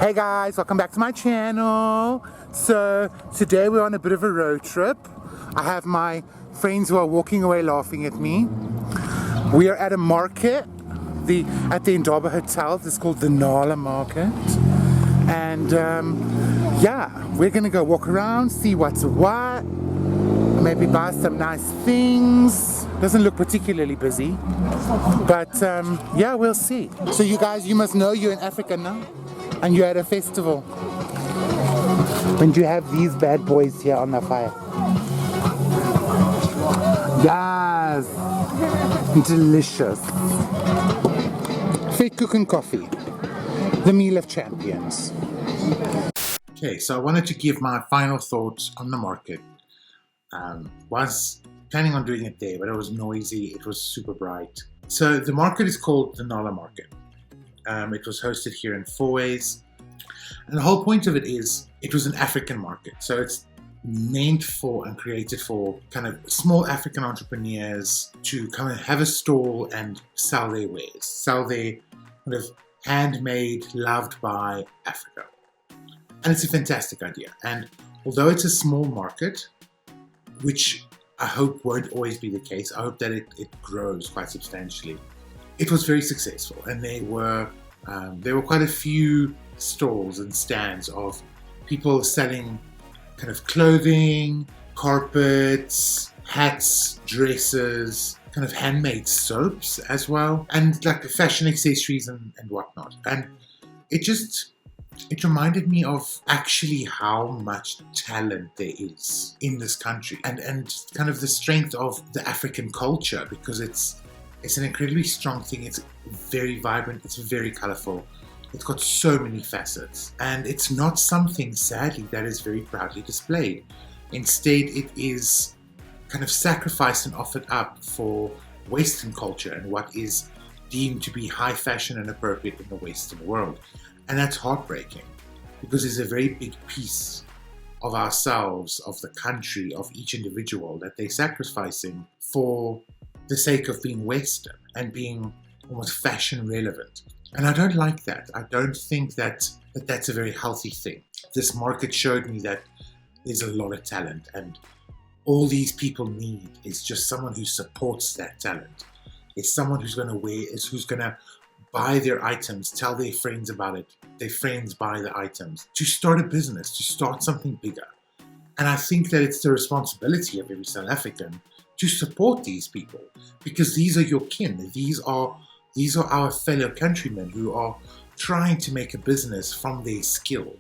Hey guys, welcome back to my channel. So today we're on a bit of a road trip. I have my friends who are walking away laughing at me. We are at a market at the Indaba Hotel. It's called the Nala Market. And yeah, we're gonna go walk around, see what's what, maybe buy some nice things. Doesn't look particularly busy, but yeah, we'll see. So you guys, you must know you're in Africa now, and you're at a festival. When you have these bad boys here on the fire. Yes, delicious. Fake cooking coffee, the meal of champions. Okay, so I wanted to give my final thoughts on the market. Was planning on doing it there, but it was noisy, it was super bright. So the market is called the Nala Market. It was hosted here in Fourways. And the whole point of it is, it was an African market. So it's meant for and created for kind of small African entrepreneurs to come and have a stall and sell their wares, sell their kind of handmade, loved by Africa. And it's a fantastic idea. And although it's a small market, which I hope won't always be the case, I hope that it grows quite substantially. It was very successful, and there were quite a few stalls and stands of people selling kind of clothing, carpets, hats, dresses, kind of handmade soaps as well, and like fashion accessories and whatnot. And it reminded me of actually how much talent there is in this country, and kind of the strength of the African culture, because it's an incredibly strong thing. It's very vibrant, it's very colorful, it's got so many facets, and it's not something, sadly, that is very proudly displayed. Instead, it is kind of sacrificed and offered up for Western culture and what is deemed to be high fashion and appropriate in the Western world. And that's heartbreaking, because it's a very big piece of ourselves, of the country, of each individual that they're sacrificing for the sake of being Western and being almost fashion relevant. And I don't like that. I don't think that that's a very healthy thing. This market showed me that there's a lot of talent, and all these people need is just someone who supports that talent. It's someone who's going to buy their items, tell their friends about it, their friends buy the items, to start a business, to start something bigger. And I think that it's the responsibility of every South African to support these people, because these are your kin. These are our fellow countrymen who are trying to make a business from their skill,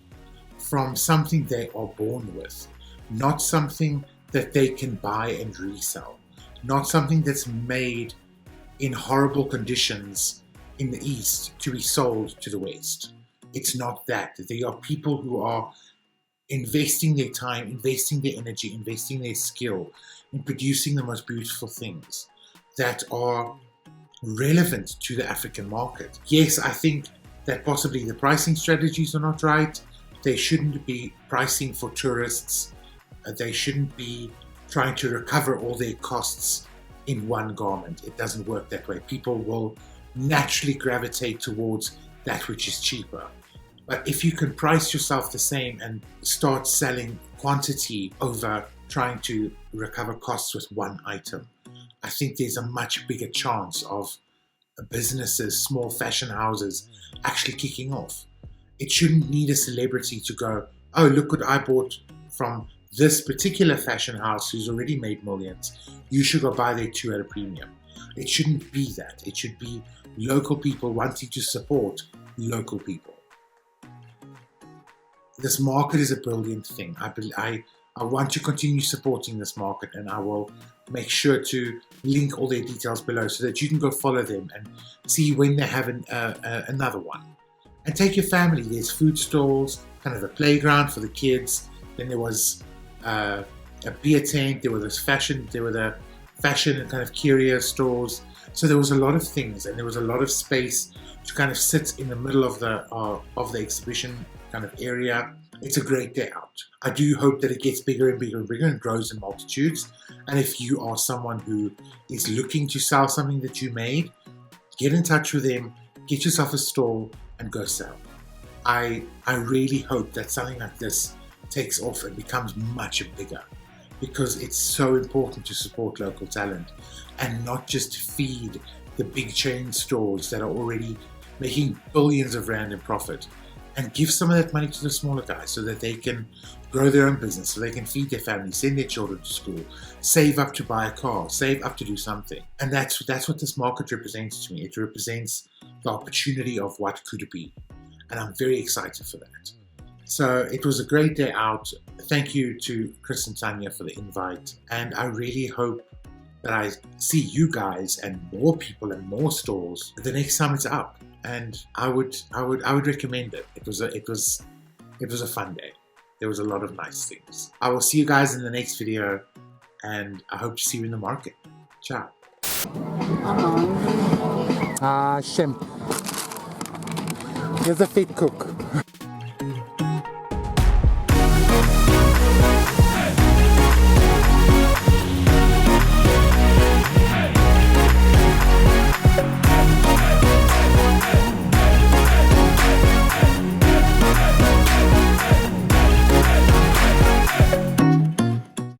from something they are born with, not something that they can buy and resell, not something that's made in horrible conditions in the East to be sold to the West. It's not that. They are people who are investing their time, investing their energy, investing their skill in producing the most beautiful things that are relevant to the African market. Yes, I think that possibly the pricing strategies are not right. They shouldn't be pricing for tourists. They shouldn't be trying to recover all their costs in one garment. It doesn't work that way. People will naturally gravitate towards that which is cheaper. But if you can price yourself the same and start selling quantity over trying to recover costs with one item, I think there's a much bigger chance of businesses, small fashion houses, actually kicking off. It shouldn't need a celebrity to go, oh, look what I bought from this particular fashion house who's already made millions. You should go buy their two at a premium. It shouldn't be that. It should be local people wanting to support local people. This market is a brilliant thing. I want to continue supporting this market, and I will make sure to link all their details below so that you can go follow them and see when they have another one. And take your family. There's food stalls, kind of a playground for the kids. Then there was a beer tent. There were the fashion and kind of curio stores. So there was a lot of things, and there was a lot of space to kind of sit in the middle of the exhibition kind of area. It's a great day out. I do hope that it gets bigger and bigger and bigger and grows in multitudes. And if you are someone who is looking to sell something that you made, get in touch with them, get yourself a stall and go sell. I really hope that something like this takes off and becomes much bigger, because it's so important to support local talent and not just feed the big chain stores that are already making billions of rand in profit, and give some of that money to the smaller guys so that they can grow their own business, so they can feed their family, send their children to school, save up to buy a car, save up to do something. And that's what this market represents to me. It represents the opportunity of what could be. And I'm very excited for that. So it was a great day out. Thank you to Chris and Tanya for the invite. And I really hope that I see you guys and more people and more stores the next time it's up. And I would recommend it. It was a fun day. There was a lot of nice things. I will see you guys in the next video, and I hope to see you in the market. Ciao. Shrimp. Here's a fit cook.